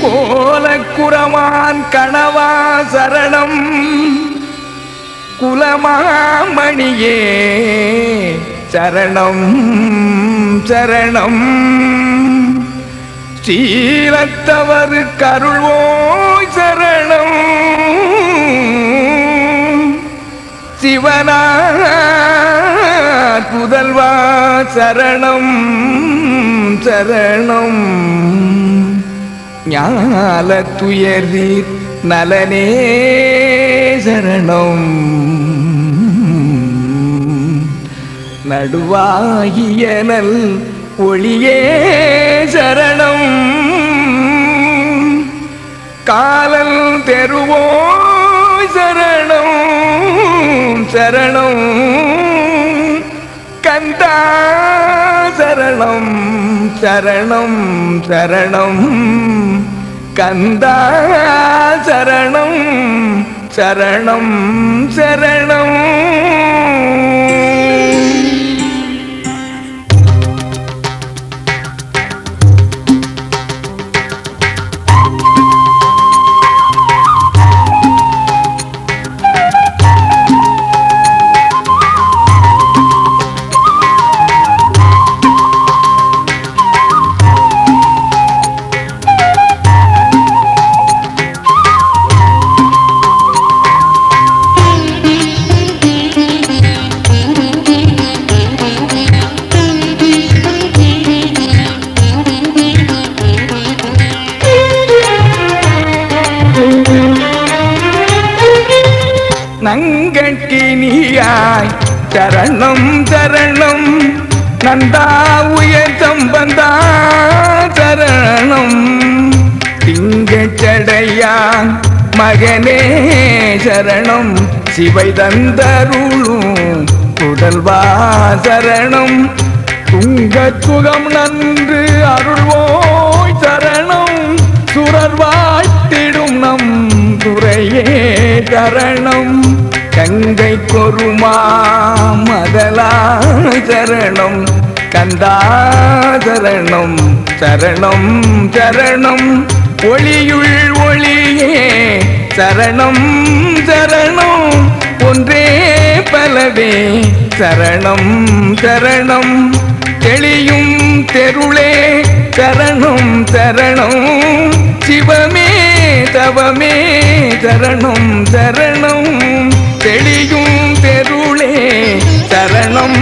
கோலக்குரமான் கணவா சரணம் குலமாமணியே சரணம் சரணம் ஸ்ரீலத்தவர் கருள்வோய் சரணம் சிவனா புதல்வா சரணம் சரணம் ஞால துயர்தீர் நலனே சரணம் நடுவாகிய நல் ஒளியே சரணம் காலல் தெருவோய் சரணம் சரணம் கந்தா சரணம் சரணம் சரணம் கந்தா சரணம் சரணம் சரணம் நங்கட்கினியாய் சரணம் சரணம் நந்தா உயர் சம்பந்தா சரணம் திங்கச்சடையான் மகனே சரணம் சிவை தந்தருளும் புதல்வா சரணம் துங்கத்துகம் நன்று அருள்வோய் சரணம் சுரர் வாழ்த்திடும் நம் துறையே சரணம் கங்கை கொருமா மதலா சரணம் கந்தா சரணம் சரணம் சரணம் ஒளியுள் ஒளியே சரணம் சரணம் ஒன்றே பலவே சரணம் சரணம் தெளியும் தெருளே சரணம் சரணம் சிவமே தவமே சரணம் சரணம் தெளியும் தெருளே சரணம்